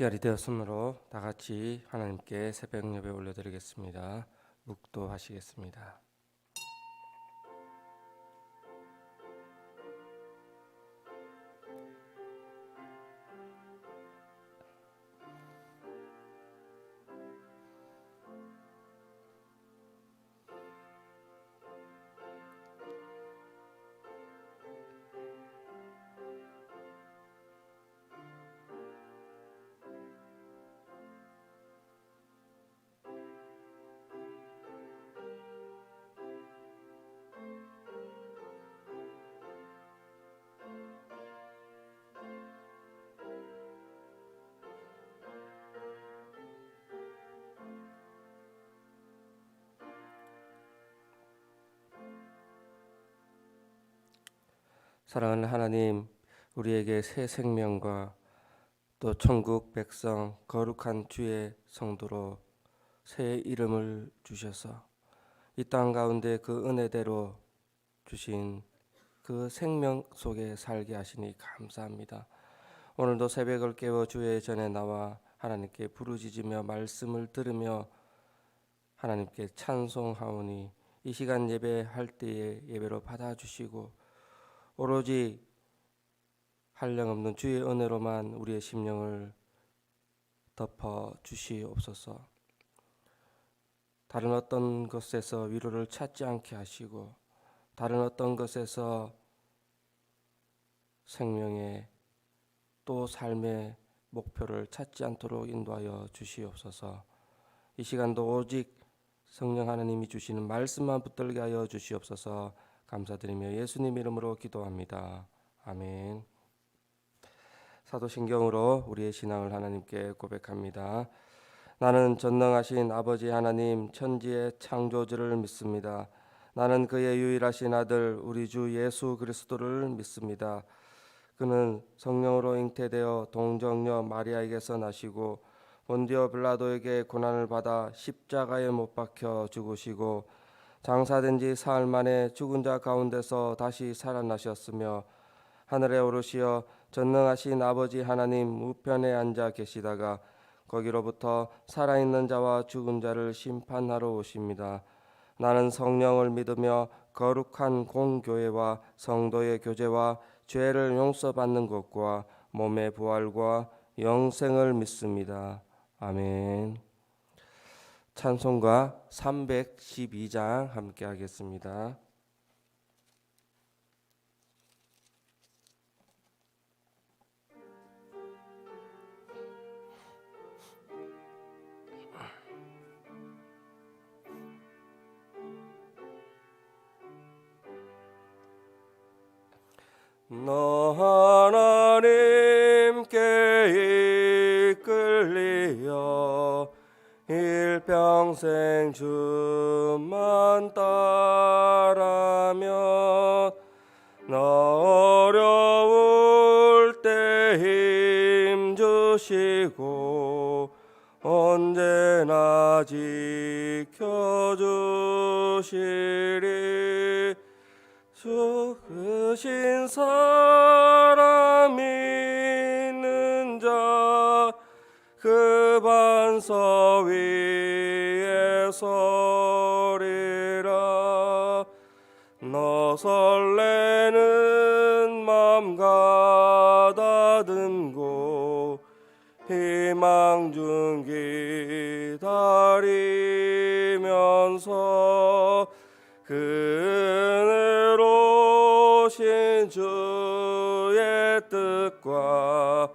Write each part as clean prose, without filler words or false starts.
시간이 되었으므로 다 같이 하나님께 새벽 예배 올려드리겠습니다. 묵도하시겠습니다. 사랑하는 하나님, 우리에게 새 생명과 또 천국 백성 거룩한 주의 성도로 새 이름을 주셔서 이 땅 가운데 그 은혜대로 주신 그 생명 속에 살게 하시니 감사합니다. 오늘도 새벽을 깨워 주의 전에 나와 하나님께 부르짖으며 말씀을 들으며 하나님께 찬송하오니 이 시간 예배할 때에 예배로 받아주시고 오로지 한량없는 주의 은혜로만 우리의 심령을 덮어 주시옵소서. 다른 어떤 것에서 위로를 찾지 않게 하시고 다른 어떤 것에서 생명의 또 삶의 목표를 찾지 않도록 인도하여 주시옵소서. 이 시간도 오직 성령 하나님이 주시는 말씀만 붙들게 하여 주시옵소서. 감사드리며 예수님 이름으로 기도합니다. 아멘. 사도신경으로 우리의 신앙을 하나님께 고백합니다. 나는 전능하신 아버지 하나님 천지의 창조주를 믿습니다. 나는 그의 유일하신 아들 우리 주 예수 그리스도를 믿습니다. 그는 성령으로 잉태되어 동정녀 마리아에게서 나시고 본디오 빌라도에게 고난을 받아 십자가에 못 박혀 죽으시고 장사된 지 사흘 만에 죽은 자 가운데서 다시 살아나셨으며 하늘에 오르시어 전능하신 아버지 하나님 우편에 앉아 계시다가 거기로부터 살아있는 자와 죽은 자를 심판하러 오십니다. 나는 성령을 믿으며 거룩한 공교회와 성도의 교제와 죄를 용서받는 것과 몸의 부활과 영생을 믿습니다. 아멘. 찬송가 312장 함께 하겠습니다. 너 하나님께 이끌리어 일평생 주만 따라며 너 어려울 때 힘주시고 언제나 지켜주시리. 죽으신 사람 있는 자 그 반석 위에 서리라. 너 설레는 맘 가다듬고 희망 중 기다리면서 그늘오신 주의 뜻과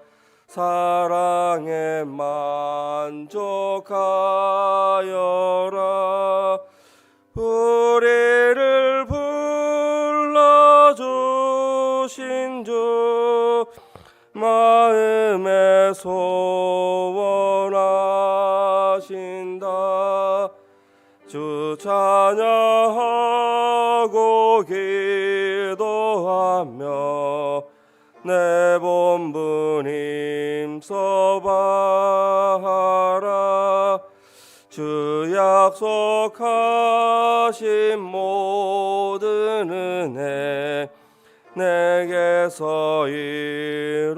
사랑에 만족하여라. 우리를 불러주신 주 마음에 소원하신다. 주 찬양하고 기도하며 내 본분 힘써봐라. 주 약속하신 모든 은혜 내게서 이루어지리라.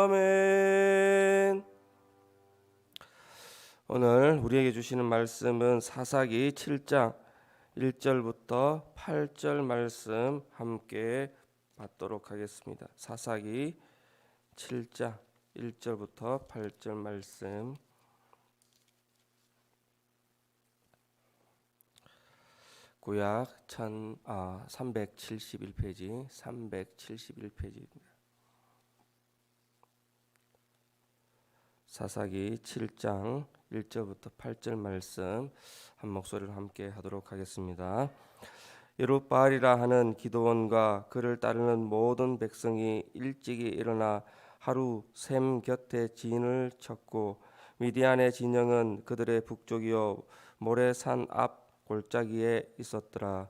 아멘. 오늘 우리에게 주시는 말씀은 사사기 7장 1절부터 8절 말씀 함께 받도록 하겠습니다. 사사기 7장 1절부터 8절 말씀. 구약 371페이지 371페이지입니다. 사사기 7장 1절부터 8절 말씀 한 목소리로 함께 하도록 하겠습니다. 여룻바알이라 하는 기드온과 그를 따르는 모든 백성이 일찍이 일어나 하루 셈 곁에 진을 쳤고 미디안의 진영은 그들의 북쪽이요 모레산 앞 골짜기에 있었더라.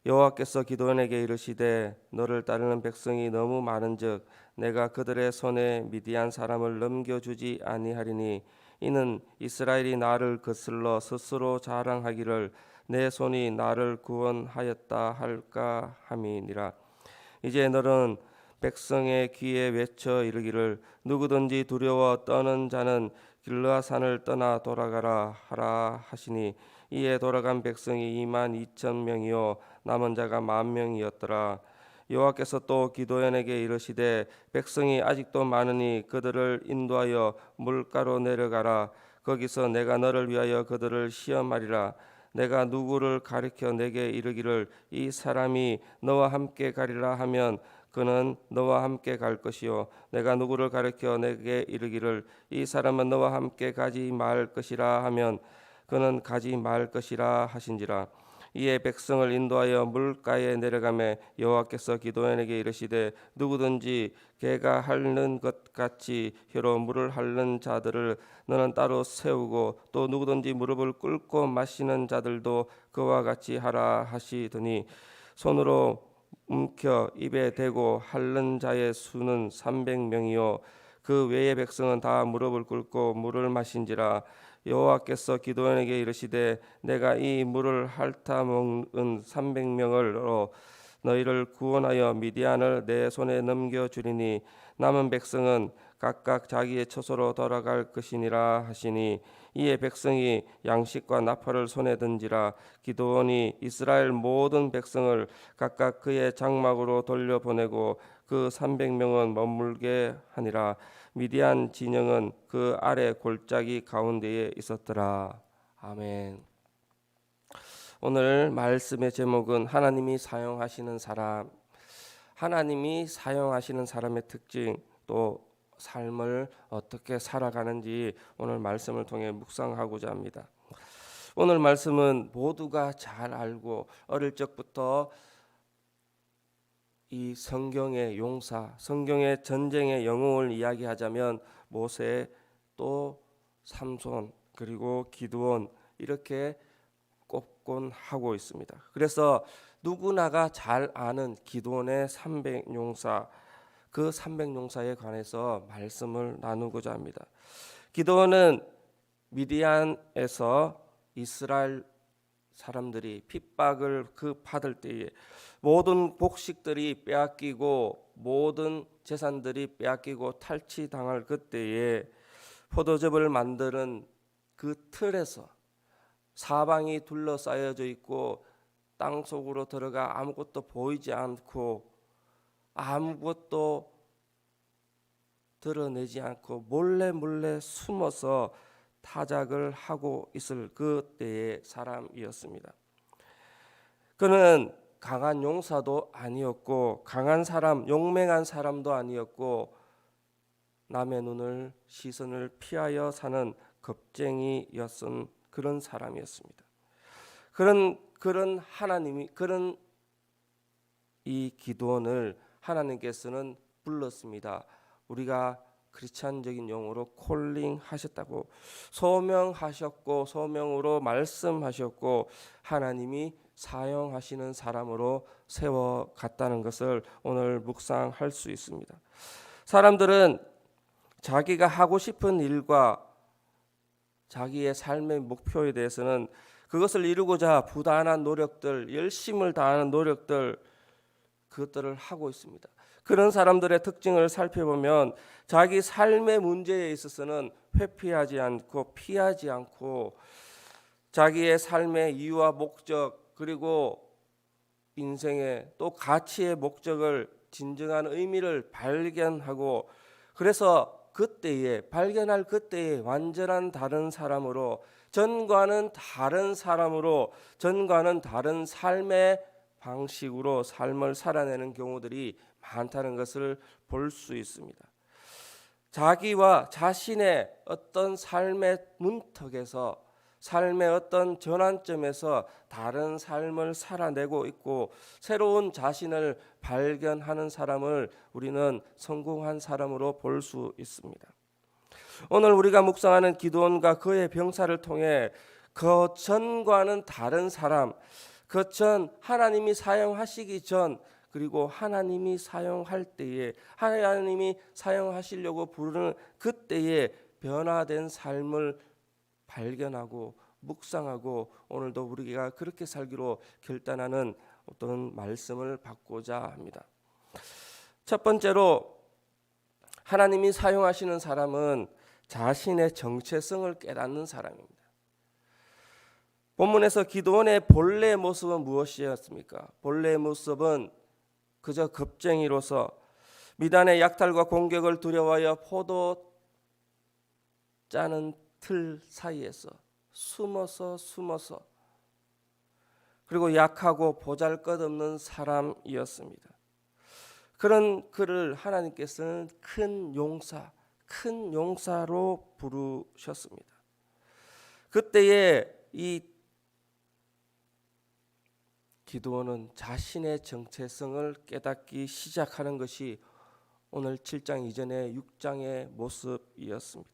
여호와께서 기드온에게 이르시되 너를 따르는 백성이 너무 많은즉 내가 그들의 손에 미디안 사람을 넘겨주지 아니하리니 이는 이스라엘이 나를 거슬러 스스로 자랑하기를 내 손이 나를 구원하였다 할까 함이니라. 이제 너는 백성의 귀에 외쳐 이르기를 누구든지 두려워 떠는 자는 길르앗산을 떠나 돌아가라 하라 하시니 이에 돌아간 백성이 22,000명이요 남은 자가 10,000명이었더라. 여호와께서 또 기드온에게 이르시되 백성이 아직도 많으니 그들을 인도하여 물가로 내려가라. 거기서 내가 너를 위하여 그들을 시험하리라. 내가 누구를 가리켜 내게 이르기를 이 사람이 너와 함께 가리라 하면 그는 너와 함께 갈 것이요 내가 누구를 가리켜 내게 이르기를 이 사람은 너와 함께 가지 말 것이라 하면 그는 가지 말 것이라 하신지라. 이에 백성을 인도하여 물가에 내려가매 여호와께서 기드온에게 이르시되 누구든지 개가 핥는 것 같이 혀로 물을 핥는 자들을 너는 따로 세우고 또 누구든지 무릎을 꿇고 마시는 자들도 그와 같이 하라 하시더니 손으로 움켜 입에 대고 핥는 자의 수는 300명이요 그 외의 백성은 다 무릎을 꿇고 물을 마신지라. 여호와께서 기드온에게 이르시되 내가 이 물을 핥아 먹은 300명을 너희를 구원하여 미디안을 내 손에 넘겨주리니 남은 백성은 각각 자기의 처소로 돌아갈 것이니라 하시니 이에 백성이 양식과 나팔을 손에 든지라. 기드온이 이스라엘 모든 백성을 각각 그의 장막으로 돌려보내고 그 300명은 머물게 하니라. 미디안 진영은 그 아래 골짜기 가운데에 있었더라. 아멘. 오늘 말씀의 제목은 하나님이 사용하시는 사람. 하나님이 사용하시는 사람의 특징, 또 삶을 어떻게 살아가는지 오늘 말씀을 통해 묵상하고자 합니다. 오늘 말씀은 모두가 잘 알고 어릴 적부터 이 성경의 용사, 성경의 전쟁의 영웅을 이야기하자면 모세, 또 삼손, 그리고 기드온 이렇게 꼽곤 하고 있습니다. 그래서 누구나가 잘 아는 기드온의 300용사, 그 300용사에 관해서 말씀을 나누고자 합니다. 기드온은 미디안에서 이스라엘 사람들이 핍박을 받을 때에 모든 곡식들이 빼앗기고 모든 재산들이 빼앗기고 탈취당할 그때에 포도즙을 만드는 그 틀에서 사방이 둘러싸여져 있고 땅 속으로 들어가 아무것도 보이지 않고 아무것도 드러내지 않고 몰래 숨어서 타작을 하고 있을 그때의 사람이었습니다. 그는 강한 용사도 아니었고 강한 사람, 용맹한 사람도 아니었고 남의 눈을 시선을 피하여 사는 겁쟁이였던 그런 사람이었습니다. 그런 하나님이 그런 이 기드온을 하나님께서는 불렀습니다. 우리가 크리스찬적인 용어로 콜링 하셨다고 소명하셨고 소명으로 말씀하셨고 하나님이 사용하시는 사람으로 세워갔다는 것을 오늘 묵상할 수 있습니다. 사람들은 자기가 하고 싶은 일과 자기의 삶의 목표에 대해서는 그것을 이루고자 부단한 노력들, 열심을 다하는 노력들, 그것들을 하고 있습니다. 그런 사람들의 특징을 살펴보면 자기 삶의 문제에 있어서는 회피하지 않고 피하지 않고 자기의 삶의 이유와 목적, 그리고 인생의 또 가치의 목적을, 진정한 의미를 발견하고, 그래서 그때에 발견할 그때에 완전한 다른 사람으로, 전과는 다른 사람으로, 전과는 다른 삶의 방식으로 삶을 살아내는 경우들이 많다는 것을 볼 수 있습니다. 자기와 자신의 어떤 삶의 문턱에서, 삶의 어떤 전환점에서 다른 삶을 살아내고 있고 새로운 자신을 발견하는 사람을 우리는 성공한 사람으로 볼 수 있습니다. 오늘 우리가 묵상하는 기드온과 그의 병사를 통해 그 전과는 다른 사람, 그 전 하나님이 사용하시기 전, 그리고 하나님이 사용할 때에, 하나님이 사용하시려고 부르는 그때에 변화된 삶을 발견하고 묵상하고 오늘도 우리가 그렇게 살기로 결단하는 어떤 말씀을 받고자 합니다. 첫 번째로 하나님이 사용하시는 사람은 자신의 정체성을 깨닫는 사람입니다. 본문에서 기드온의 본래 모습은 무엇이었습니까? 본래 모습은 그저 겁쟁이로서 미단의 약탈과 공격을 두려워하여 포도 짜는 틀 사이에서 숨어서 그리고 약하고 보잘것없는 사람이었습니다. 그런 그를 하나님께서는 큰 용사로 부르셨습니다. 그때에 이 기드온은 자신의 정체성을 깨닫기 시작하는 것이 오늘 7장 이전의 6장의 모습이었습니다.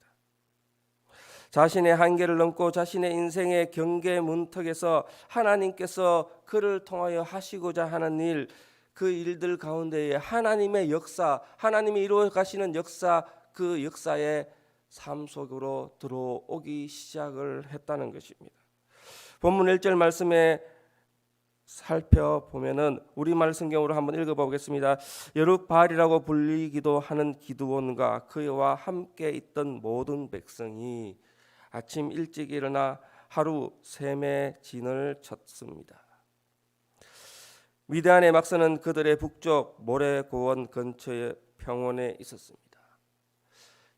자신의 한계를 넘고 자신의 인생의 경계 문턱에서 하나님께서 그를 통하여 하시고자 하는 일, 그 일들 가운데에 하나님의 역사, 하나님이 이루어 가시는 역사, 그 역사의 삶 속으로 들어오기 시작을 했다는 것입니다. 본문 1절 말씀에 살펴보면은 우리말 성경으로 한번 읽어보겠습니다. 여룻바알이라고 불리기도 하는 기드온과 그와 함께 있던 모든 백성이 아침 일찍 일어나 하루 셈의 진을 쳤습니다. 미디안의 막선은 그들의 북쪽 모래 고원 근처의 평원에 있었습니다.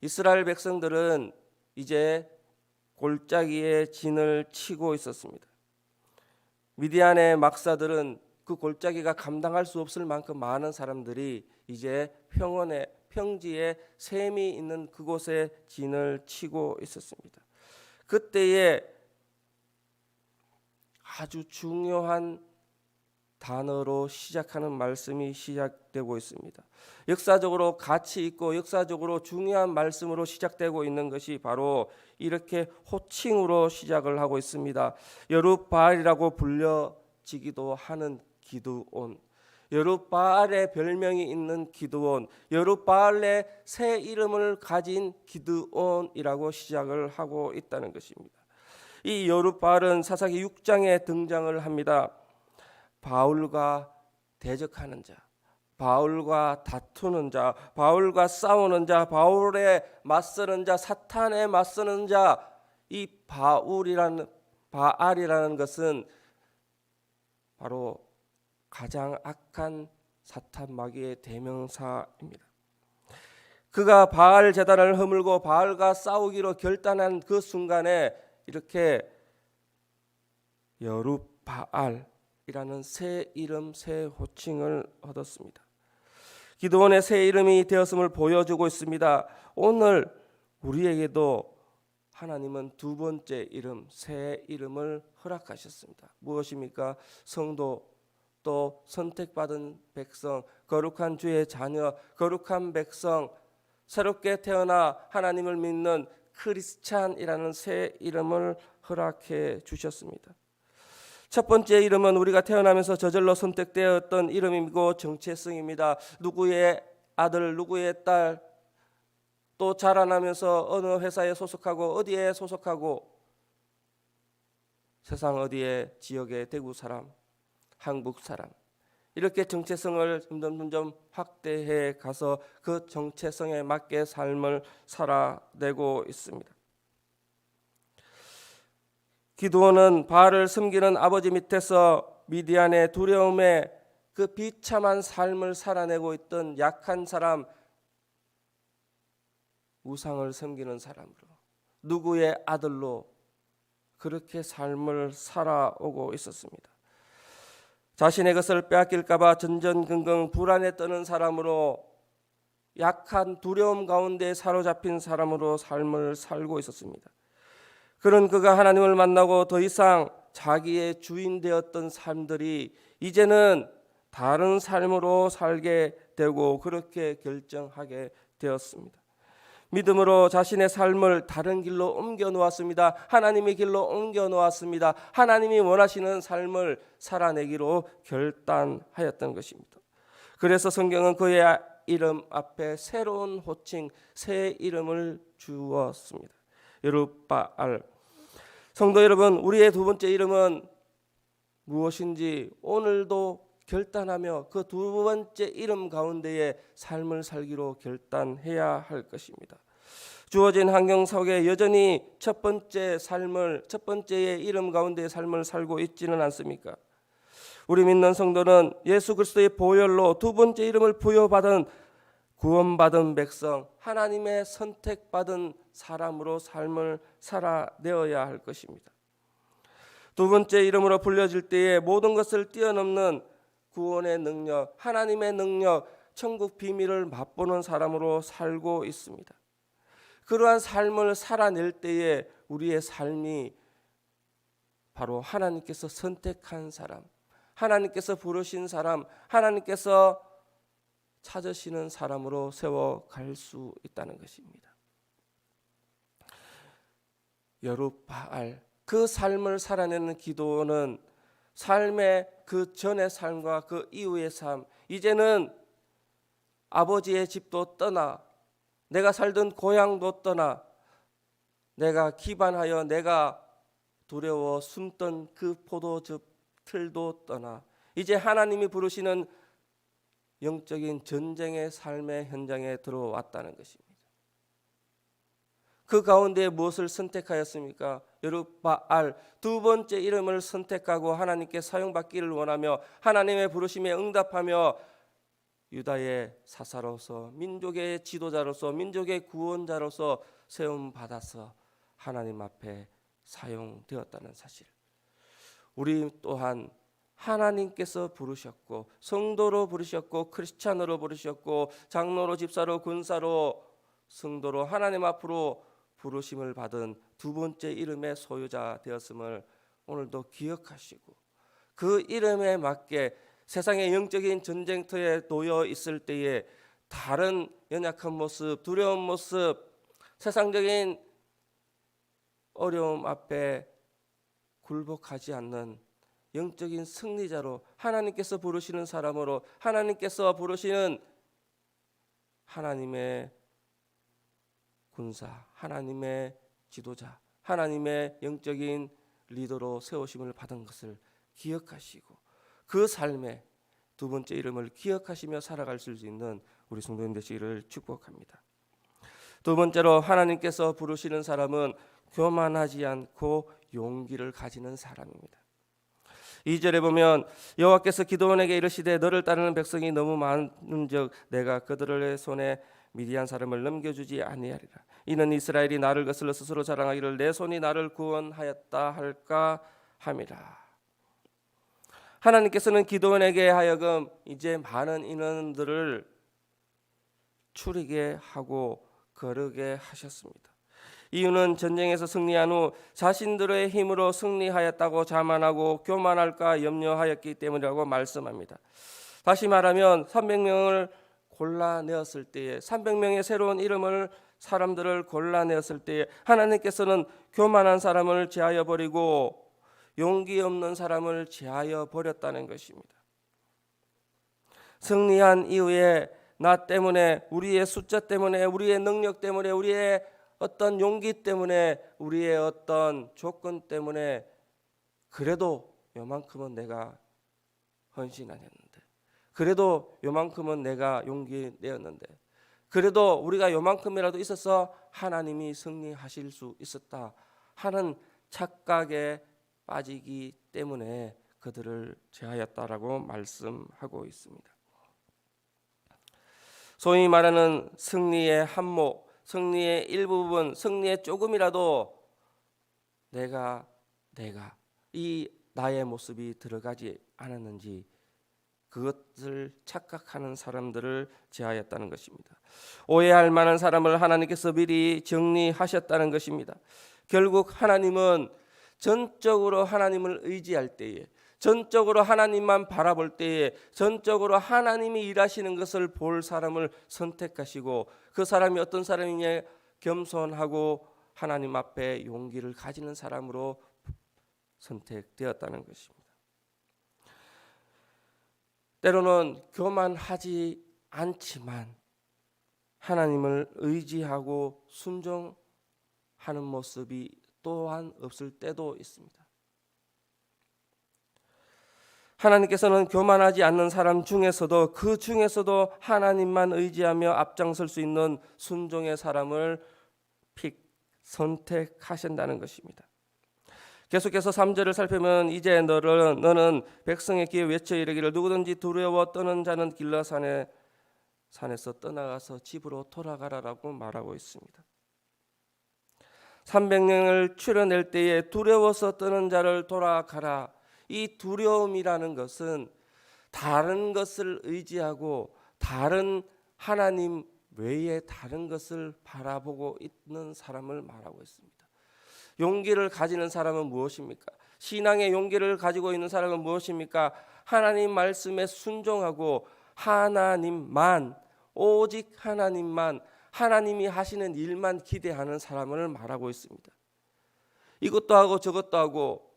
이스라엘 백성들은 이제 골짜기에 진을 치고 있었습니다. 미디안의 막사들은 그 골짜기가 감당할 수 없을 만큼 많은 사람들이 이제 평지에 샘이 있는 그곳에 진을 치고 있었습니다. 그때에 아주 중요한 단어로 시작하는 말씀이 시작되고 있습니다. 역사적으로 가치 있고 역사적으로 중요한 말씀으로 시작되고 있는 것이 바로 이렇게 호칭으로 시작을 하고 있습니다. 여룻바알이라고 불려지기도 하는 기드온, 여룻바알의 별명이 있는 기드온, 여룻바알의 새 이름을 가진 기드온이라고 시작을 하고 있다는 것입니다. 이 여룻바알은 사사기 6장에 등장을 합니다. 바울과 대적하는 자, 바울과 다투는 자, 바울과 싸우는 자, 바울에 맞서는 자, 사탄에 맞서는 자, 이 바알이라는 것은 바로 가장 악한 사탄 마귀의 대명사입니다. 그가 바알 제단을 허물고 바알과 싸우기로 결단한 그 순간에 이렇게 여룻바알 이라는 새 이름, 새 호칭을 얻었습니다. 기드온의 새 이름이 되었음을 보여주고 있습니다. 오늘 우리에게도 하나님은 두 번째 이름, 새 이름을 허락하셨습니다. 무엇입니까? 성도, 또 선택받은 백성, 거룩한 주의 자녀, 거룩한 백성, 새롭게 태어나 하나님을 믿는 크리스찬이라는 새 이름을 허락해 주셨습니다. 첫 번째 이름은 우리가 태어나면서 저절로 선택되었던 이름이고 정체성입니다. 누구의 아들, 누구의 딸, 또 자라나면서 어느 회사에 소속하고 어디에 소속하고 세상 어디에 지역의 대구 사람, 한국 사람 이렇게 정체성을 점점 확대해 가서 그 정체성에 맞게 삶을 살아내고 있습니다. 기드온은 바알을 섬기는 아버지 밑에서 미디안의 두려움에 그 비참한 삶을 살아내고 있던 약한 사람, 우상을 섬기는 사람으로, 누구의 아들로 그렇게 삶을 살아오고 있었습니다. 자신의 것을 빼앗길까 봐 전전긍긍 불안에 떠는 사람으로, 약한 두려움 가운데 사로잡힌 사람으로 삶을 살고 있었습니다. 그런 그가 하나님을 만나고 더 이상 자기의 주인 되었던 삶들이 이제는 다른 삶으로 살게 되고 그렇게 결정하게 되었습니다. 믿음으로 자신의 삶을 다른 길로 옮겨 놓았습니다. 하나님의 길로 옮겨 놓았습니다. 하나님이 원하시는 삶을 살아내기로 결단하였던 것입니다. 그래서 성경은 그의 이름 앞에 새로운 호칭, 새 이름을 주었습니다. 여룹바알. 성도 여러분, 우리의 두 번째 이름은 무엇인지 오늘도 결단하며 그 두 번째 이름 가운데에 삶을 살기로 결단해야 할 것입니다. 주어진 환경 속에 여전히 첫 번째의 이름 가운데 삶을 살고 있지는 않습니까? 우리 믿는 성도는 예수 그리스도의 보혈로 두 번째 이름을 부여받은 구원받은 백성, 하나님의 선택받은 사람으로 삶을 살아내어야 할 것입니다. 두 번째 이름으로 불려질 때에 모든 것을 뛰어넘는 구원의 능력, 하나님의 능력, 천국 비밀을 맛보는 사람으로 살고 있습니다. 그러한 삶을 살아낼 때에 우리의 삶이 바로 하나님께서 선택한 사람, 하나님께서 부르신 사람, 하나님께서 찾으시는 사람으로 세워갈 수 있다는 것입니다. 여룹바알, 그 삶을 살아내는 기도는 삶의 그 전의 삶과 그 이후의 삶, 이제는 아버지의 집도 떠나, 내가 살던 고향도 떠나, 내가 기반하여 내가 두려워 숨던 그 포도즙 틀도 떠나, 이제 하나님이 부르시는 영적인 전쟁의 삶의 현장에 들어왔다는 것입니다. 그 가운데 무엇을 선택하였습니까? 여룹바알, 두 번째 이름을 선택하고 하나님께 사용받기를 원하며 하나님의 부르심에 응답하며 유다의 사사로서, 민족의 지도자로서, 민족의 구원자로서 세움받아서 하나님 앞에 사용되었다는 사실. 우리 또한 하나님께서 부르셨고, 성도로 부르셨고, 크리스찬으로 부르셨고, 장로로, 집사로, 군사로, 성도로 하나님 앞으로 부르심을 받은 두 번째 이름의 소유자 되었음을 오늘도 기억하시고, 그 이름에 맞게 세상의 영적인 전쟁터에 놓여 있을 때에 다른 연약한 모습, 두려운 모습, 세상적인 어려움 앞에 굴복하지 않는 영적인 승리자로, 하나님께서 부르시는 사람으로, 하나님께서 부르시는 하나님의 군사, 하나님의 지도자, 하나님의 영적인 리더로 세우심을 받은 것을 기억하시고 그 삶의 두 번째 이름을 기억하시며 살아갈 수 있는 우리 성도님 되시기를 축복합니다. 두 번째로 하나님께서 부르시는 사람은 교만하지 않고 용기를 가지는 사람입니다. 2절에 보면 여호와께서 기드온에게 이르시되 너를 따르는 백성이 너무 많은즉 내가 그들의 손에 미디안 사람을 넘겨주지 아니하리라. 이는 이스라엘이 나를 거슬러 스스로 자랑하기를 내 손이 나를 구원하였다 할까 함이라. 하나님께서는 기드온에게 하여금 이제 많은 인원들을 추리게 하고 거르게 하셨습니다. 이유는 전쟁에서 승리한 후 자신들의 힘으로 승리하였다고 자만하고 교만할까 염려하였기 때문이라고 말씀합니다. 다시 말하면 300명을 골라내었을 때에, 300명의 새로운 이름을 사람들을 골라내었을 때에 하나님께서는 교만한 사람을 제하여 버리고 용기 없는 사람을 제하여 버렸다는 것입니다. 승리한 이후에 나 때문에, 우리의 숫자 때문에, 우리의 능력 때문에, 우리의 어떤 용기 때문에, 우리의 어떤 조건 때문에 그래도 요만큼은 내가 헌신 안 했는데, 그래도 요만큼은 내가 용기 내었는데, 그래도 우리가 요만큼이라도 있어서 하나님이 승리하실 수 있었다 하는 착각에 빠지기 때문에 그들을 제하였다라고 말씀하고 있습니다. 소위 말하는 승리의 한몫, 승리의 일부분, 승리의 조금이라도 내가 이 나의 모습이 들어가지 않았는지 그것을 착각하는 사람들을 제하였다는 것입니다. 오해할 만한 사람을 하나님께서 미리 정리하셨다는 것입니다. 결국 하나님은 전적으로 하나님을 의지할 때에, 전적으로 하나님만 바라볼 때에, 전적으로 하나님이 일하시는 것을 볼 사람을 선택하시고, 그 사람이 어떤 사람이냐, 겸손하고 하나님 앞에 용기를 가지는 사람으로 선택되었다는 것입니다. 때로는 교만하지 않지만 하나님을 의지하고 순종하는 모습이 또한 없을 때도 있습니다. 하나님께서는 교만하지 않는 사람 중에서도, 그 중에서도 하나님만 의지하며 앞장설 수 있는 순종의 사람을 선택하신다는 것입니다. 계속해서 3절을 살펴보면 이제 너는 백성의 귀에 외쳐 이르기를 누구든지 두려워 떠는 자는 길라산에서 떠나가서 집으로 돌아가라라고 말하고 있습니다. 300명을 추려낼 때에 두려워서 떠는 자를 돌아가라. 이 두려움이라는 것은 다른 것을 의지하고 다른 하나님 외에 다른 것을 바라보고 있는 사람을 말하고 있습니다. 용기를 가지는 사람은 무엇입니까? 신앙의 용기를 가지고 있는 사람은 무엇입니까? 하나님 말씀에 순종하고 하나님만, 오직 하나님만, 하나님이 하시는 일만 기대하는 사람을 말하고 있습니다. 이것도 하고 저것도 하고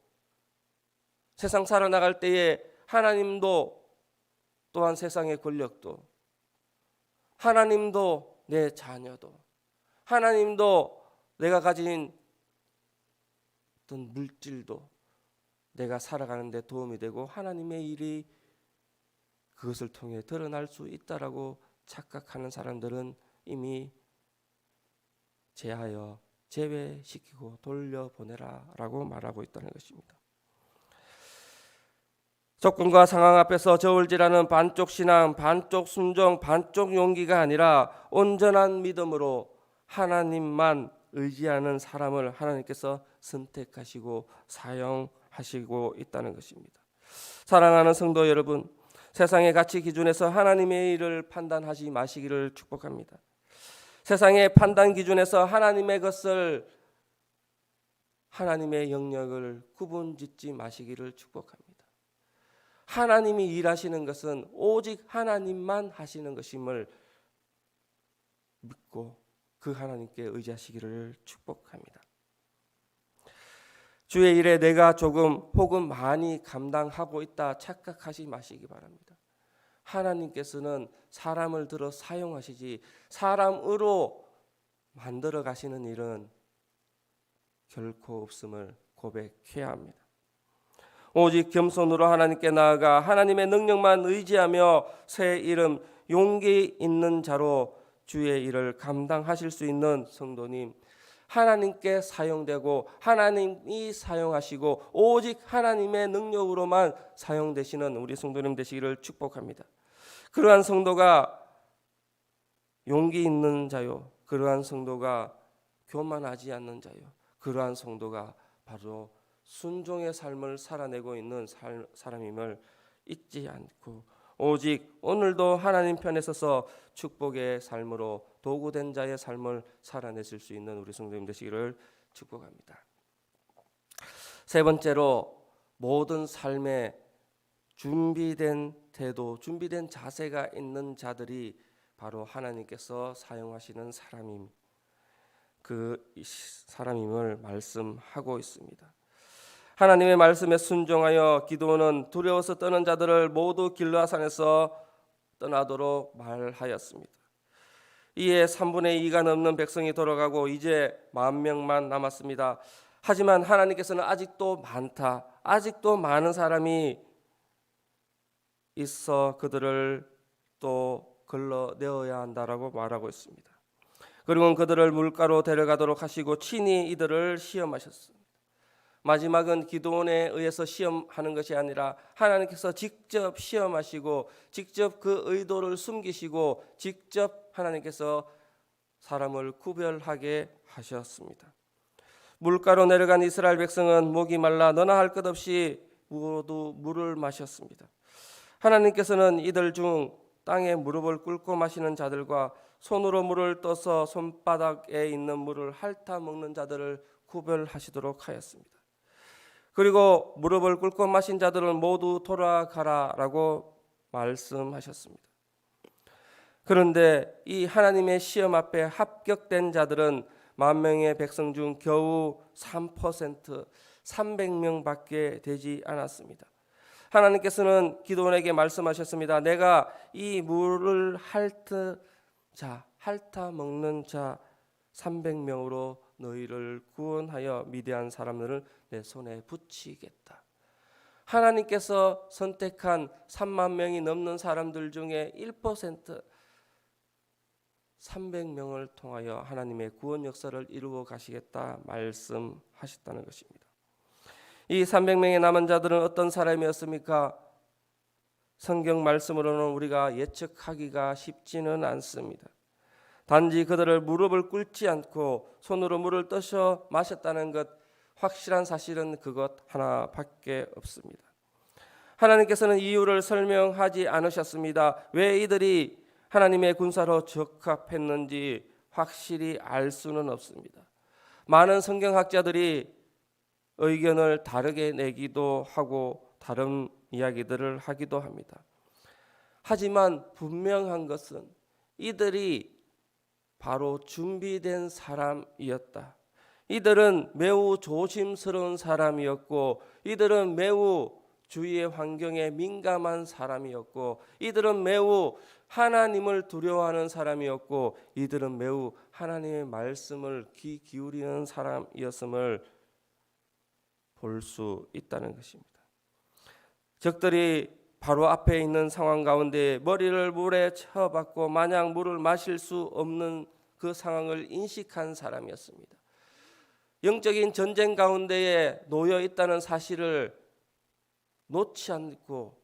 세상 살아나갈 때에 하나님도 또한 세상의 권력도, 하나님도 내 자녀도, 하나님도 내가 가진 어떤 물질도 내가 살아가는 데 도움이 되고 하나님의 일이 그것을 통해 드러날 수 있다라고 착각하는 사람들은 이미 제하여 제외시키고 돌려보내라라고 말하고 있다는 것입니다. 조건과 상황 앞에서 저울질하는 반쪽 신앙, 반쪽 순종, 반쪽 용기가 아니라 온전한 믿음으로 하나님만 의지하는 사람을 하나님께서 선택하시고 사용하시고 있다는 것입니다. 사랑하는 성도 여러분, 세상의 가치 기준에서 하나님의 일을 판단하지 마시기를 축복합니다. 세상의 판단 기준에서 하나님의 것을, 하나님의 영역을 구분짓지 마시기를 축복합니다. 하나님이 일하시는 것은 오직 하나님만 하시는 것임을 믿고 그 하나님께 의지하시기를 축복합니다. 주의 일에 내가 조금 혹은 많이 감당하고 있다 착각하지 마시기 바랍니다. 하나님께서는 사람을 들어 사용하시지 사람으로 만들어 가시는 일은 결코 없음을 고백해야 합니다. 오직 겸손으로 하나님께 나아가 하나님의 능력만 의지하며 새 이름 용기 있는 자로 주의 일을 감당하실 수 있는 성도님, 하나님께 사용되고 하나님이 사용하시고 오직 하나님의 능력으로만 사용되시는 우리 성도님 되시기를 축복합니다. 그러한 성도가 용기 있는 자요, 그러한 성도가 교만하지 않는 자요, 그러한 성도가 바로 순종의 삶을 살아내고 있는 사람임을 잊지 않고 오직 오늘도 하나님 편에 서서 축복의 삶으로 도구된 자의 삶을 살아내실 수 있는 우리 성도님 되시기를 축복합니다. 세 번째로 모든 삶에 준비된 태도, 준비된 자세가 있는 자들이 바로 하나님께서 사용하시는 사람임을 말씀하고 있습니다. 하나님의 말씀에 순종하여 기드온은 두려워서 떠는 자들을 모두 길르앗산에서 떠나도록 말하였습니다. 이에 3분의 2가 넘는 백성이 돌아가고 이제 10,000명만 남았습니다. 하지만 하나님께서는 아직도 많다, 아직도 많은 사람이 있어 그들을 또 걸러내어야 한다라고 말하고 있습니다. 그리고 그들을 물가로 데려가도록 하시고 친히 이들을 시험하셨습니다. 마지막은 기도원에 의해서 시험하는 것이 아니라 하나님께서 직접 시험하시고 직접 그 의도를 숨기시고 직접 하나님께서 사람을 구별하게 하셨습니다. 물가로 내려간 이스라엘 백성은 목이 말라 너나 할 것 없이 모두 물을 마셨습니다. 하나님께서는 이들 중 땅에 무릎을 꿇고 마시는 자들과 손으로 물을 떠서 손바닥에 있는 물을 핥아 먹는 자들을 구별하시도록 하였습니다. 그리고 무릎을 꿇고 마신 자들은 모두 돌아가라라고 말씀하셨습니다. 그런데 이 하나님의 시험 앞에 합격된 자들은 10,000명의 백성 중 겨우 3%, 300명밖에 되지 않았습니다. 하나님께서는 기도원에게 말씀하셨습니다. 내가 이 물을 핥아 먹는 자 300명으로 너희를 구원하여 미디안 사람들을 내 손에 붙이겠다. 하나님께서 선택한 30,000명이 넘는 사람들 중에 1%, 300명을 통하여 하나님의 구원 역사를 이루어 가시겠다 말씀하셨다는 것입니다. 이 300명의 남은 자들은 어떤 사람이었습니까? 성경 말씀으로는 우리가 예측하기가 쉽지는 않습니다. 단지 그들을 무릎을 꿇지 않고 손으로 물을 떠서 마셨다는 것, 확실한 사실은 그것 하나밖에 없습니다. 하나님께서는 이유를 설명하지 않으셨습니다. 왜 이들이 하나님의 군사로 적합했는지 확실히 알 수는 없습니다. 많은 성경학자들이 의견을 다르게 내기도 하고 다른 이야기들을 하기도 합니다. 하지만 분명한 것은 이들이 바로 준비된 사람이었다. 이들은 매우 조심스러운 사람이었고 이들은 매우 주위의 환경에 민감한 사람이었고 이들은 매우 하나님을 두려워하는 사람이었고 이들은 매우 하나님의 말씀을 귀 기울이는 사람이었음을 볼 수 있다는 것입니다. 적들이 바로 앞에 있는 상황 가운데 머리를 물에 쳐박고 마냥 물을 마실 수 없는 그 상황을 인식한 사람이었습니다. 영적인 전쟁 가운데에 놓여 있다는 사실을 놓지 않고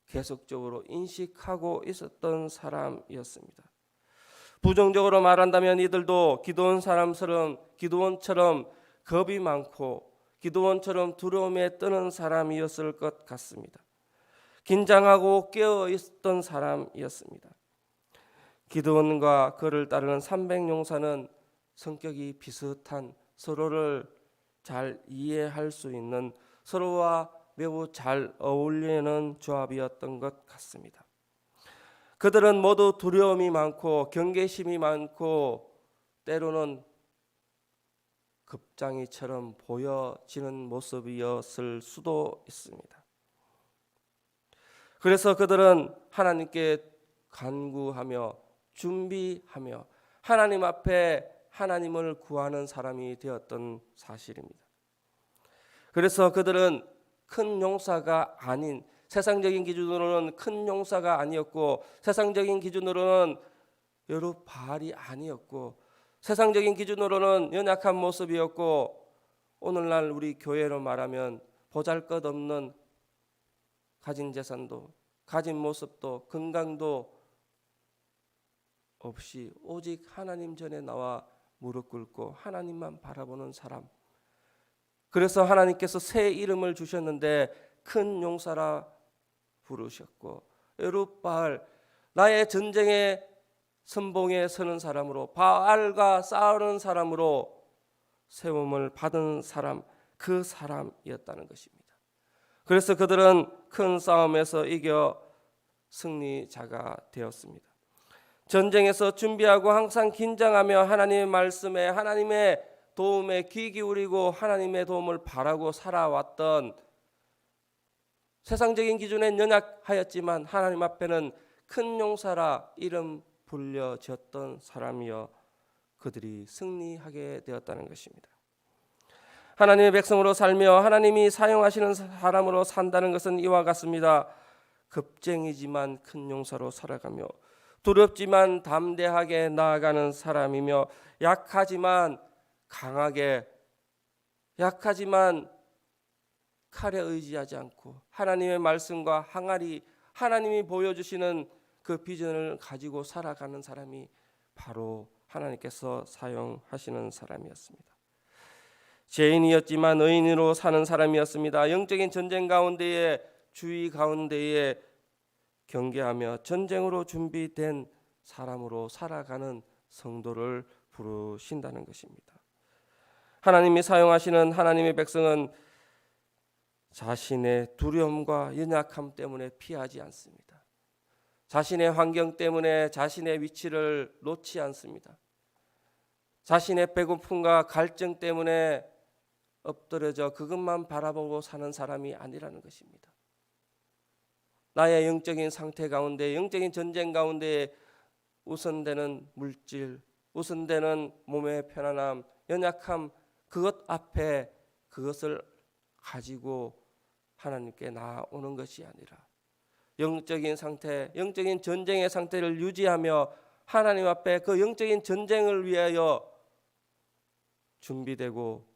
계속적으로 인식하고 있었던 사람이었습니다. 부정적으로 말한다면 이들도 기드온처럼 겁이 많고 기드온처럼 두려움에 떠는 사람이었을 것 같습니다. 긴장하고 깨어 있었던 사람이었습니다. 기드온과 그를 따르는 300용사는 성격이 비슷한, 서로를 잘 이해할 수 있는, 서로와 매우 잘 어울리는 조합이었던 것 같습니다. 그들은 모두 두려움이 많고 경계심이 많고 때로는 급장이처럼 보여지는 모습이었을 수도 있습니다. 그래서 그들은 하나님께 간구하며 준비하며 하나님 앞에 하나님을 구하는 사람이 되었던 사실입니다. 그래서 그들은 큰 용사가 아닌, 세상적인 기준으로는 큰 용사가 아니었고 세상적인 기준으로는 여룻바알이 아니었고 세상적인 기준으로는 연약한 모습이었고 오늘날 우리 교회로 말하면 보잘것없는 가진 재산도 가진 모습도 건강도 없이 오직 하나님 전에 나와 무릎 꿇고 하나님만 바라보는 사람. 그래서 하나님께서 새 이름을 주셨는데 큰 용사라 부르셨고 여룻바알, 나의 전쟁의 선봉에 서는 사람으로, 바알과 싸우는 사람으로 세움을 받은 사람, 그 사람이었다는 것입니다. 그래서 그들은 큰 싸움에서 이겨 승리자가 되었습니다. 전쟁에서 준비하고 항상 긴장하며 하나님의 말씀에, 하나님의 도움에 귀 기울이고 하나님의 도움을 바라고 살아왔던, 세상적인 기준엔 연약하였지만 하나님 앞에는 큰 용사라 이름 불려졌던 사람이여 그들이 승리하게 되었다는 것입니다. 하나님의 백성으로 살며 하나님이 사용하시는 사람으로 산다는 것은 이와 같습니다. 겁쟁이지만 큰 용사로 살아가며 두렵지만 담대하게 나아가는 사람이며 약하지만 강하게, 약하지만 칼에 의지하지 않고 하나님의 말씀과 항아리, 하나님이 보여주시는 그 비전을 가지고 살아가는 사람이 바로 하나님께서 사용하시는 사람이었습니다. 죄인이었지만 의인으로 사는 사람이었습니다. 영적인 전쟁 가운데에, 주의 가운데에 경계하며 전쟁으로 준비된 사람으로 살아가는 성도를 부르신다는 것입니다. 하나님이 사용하시는 하나님의 백성은 자신의 두려움과 연약함 때문에 피하지 않습니다. 자신의 환경 때문에 자신의 위치를 놓지 않습니다. 자신의 배고픔과 갈증 때문에 엎드려져 그것만 바라보고 사는 사람이 아니라는 것입니다. 나의 영적인 상태 가운데, 영적인 전쟁 가운데 우선되는 물질, 우선되는 몸의 편안함, 연약함, 그것 앞에 그것을 가지고 하나님께 나아오는 것이 아니라 영적인 상태, 영적인 전쟁의 상태를 유지하며 하나님 앞에 그 영적인 전쟁을 위하여 준비되고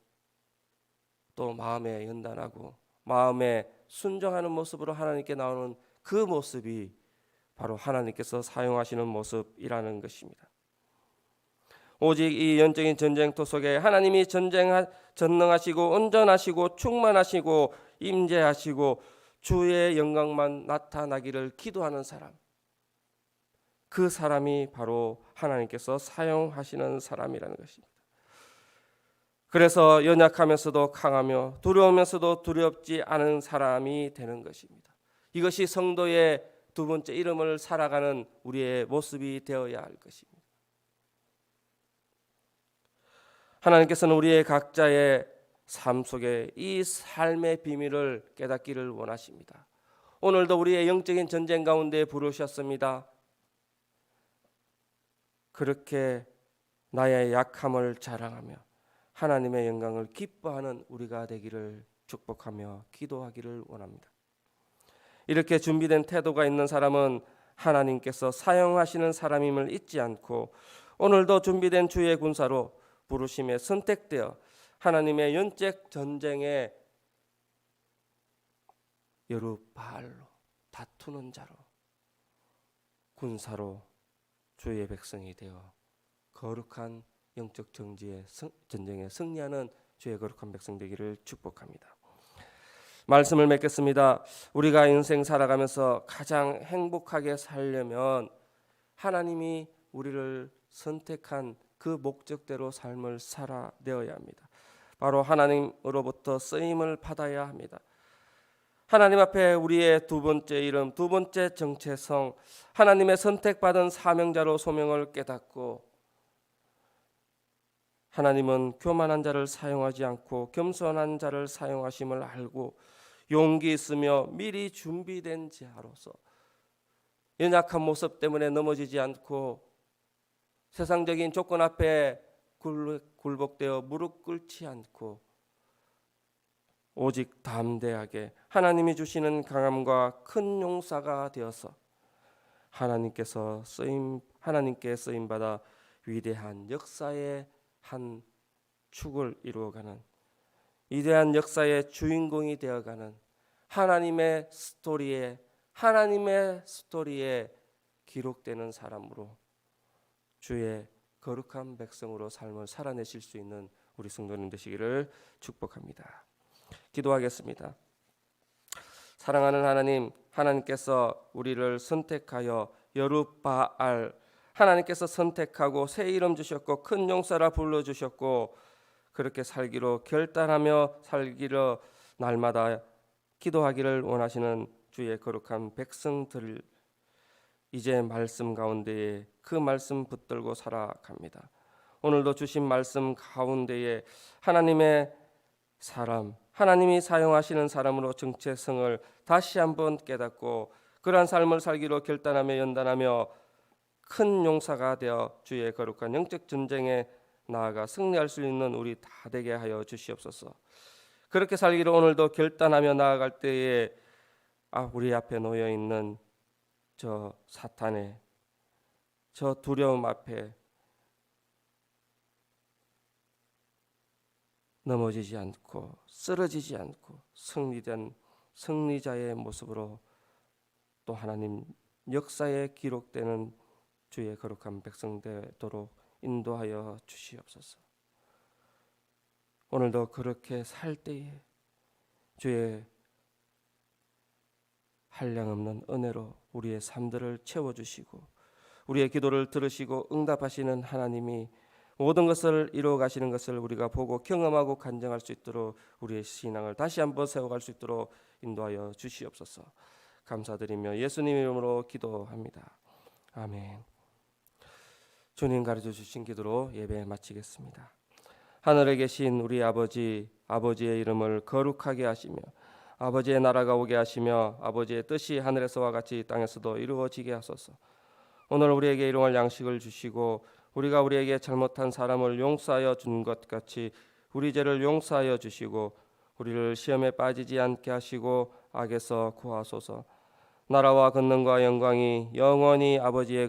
또 마음에 연단하고 마음에 순종하는 모습으로 하나님께 나오는 그 모습이 바로 하나님께서 사용하시는 모습이라는 것입니다. 오직 이 영적인 전쟁터 속에 하나님이 전능하시고 온전하시고 충만하시고 임재하시고 주의 영광만 나타나기를 기도하는 사람, 그 사람이 바로 하나님께서 사용하시는 사람이라는 것입니다. 그래서 연약하면서도 강하며 두려우면서도 두렵지 않은 사람이 되는 것입니다. 이것이 성도의 두 번째 이름을 살아가는 우리의 모습이 되어야 할 것입니다. 하나님께서는 우리의 각자의 삶 속에 이 삶의 비밀을 깨닫기를 원하십니다. 오늘도 우리의 영적인 전쟁 가운데 부르셨습니다. 그렇게 나의 약함을 자랑하며 하나님의 영광을 기뻐하는 우리가 되기를 축복하며 기도하기를 원합니다. 이렇게 준비된 태도가 있는 사람은 하나님께서 사용하시는 사람임을 잊지 않고 오늘도 준비된 주의 군사로 부르심에 선택되어 하나님의 영적 전쟁에 여룻바알로 다투는 자로, 군사로 주의 백성이 되어 거룩한 영적 전쟁에 승리하는 주의 거룩한 백성 되기를 축복합니다. 말씀을 맺겠습니다. 우리가 인생 살아가면서 가장 행복하게 살려면 하나님이 우리를 선택한 그 목적대로 삶을 살아내어야 합니다. 바로 하나님으로부터 쓰임을 받아야 합니다. 하나님 앞에 우리의 두 번째 이름, 두 번째 정체성, 하나님의 선택받은 사명자로 소명을 깨닫고 하나님은 교만한 자를 사용하지 않고 겸손한 자를 사용하심을 알고 용기 있으며 미리 준비된 자로서 연약한 모습 때문에 넘어지지 않고 세상적인 조건 앞에 굴복되어 무릎 꿇지 않고 오직 담대하게 하나님이 주시는 강함과 큰 용사가 되어서 하나님께 쓰임 받아 위대한 역사의 한 축을 이루어가는 위대한 역사의 주인공이 되어가는 하나님의 스토리에 기록되는 사람으로 주의 거룩한 백성으로 삶을 살아내실 수 있는 우리 성도님 되시기를 축복합니다. 기도하겠습니다. 사랑하는 하나님, 하나님께서 우리를 선택하여 여룻바알, 하나님께서 선택하고 새 이름 주셨고 큰 용사라 불러주셨고 그렇게 살기로 결단하며 살기로 날마다 기도하기를 원하시는 주의 거룩한 백성들, 이제 말씀 가운데에 그 말씀 붙들고 살아갑니다. 오늘도 주신 말씀 가운데에 하나님의 사람, 하나님이 사용하시는 사람으로 정체성을 다시 한번 깨닫고 그러한 삶을 살기로 결단하며 연단하며 큰 용사가 되어 주의 거룩한 영적 전쟁에 나아가 승리할 수 있는 우리 다 되게 하여 주시옵소서. 그렇게 살기로 오늘도 결단하며 나아갈 때에 우리 앞에 놓여 있는 저 사탄의 저 두려움 앞에 넘어지지 않고 쓰러지지 않고 승리된 승리자의 모습으로 또 하나님 역사에 기록되는 주의 거룩한 백성 되도록 인도하여 주시옵소서. 오늘도 그렇게 살 때에 주의 한량없는 은혜로 우리의 삶들을 채워주시고 우리의 기도를 들으시고 응답하시는 하나님이 모든 것을 이루어 가시는 것을 우리가 보고 경험하고 간증할 수 있도록 우리의 신앙을 다시 한번 세워갈 수 있도록 인도하여 주시옵소서. 감사드리며 예수님 이름으로 기도합니다. 아멘. 주님 가르쳐 주신 기도로 예배 마치겠습니다. 하늘에 계신 우리 아버지, 아버지의 이름을 거룩하게 하시며 아버지의 나라가 오게 하시며 아버지의 뜻이 하늘에서와 같이 땅에서도 이루어지게 하소서. 오늘 우리에게 일용할 양식을 주시고 우리가 우리에게 잘못한 사람을 용서하여 준 것 같이 우리 죄를 용서하여 주시고 우리를 시험에 빠지지 않게 하시고 악에서 구하소서. 나라와 권능과 영광이 영원히 아버지의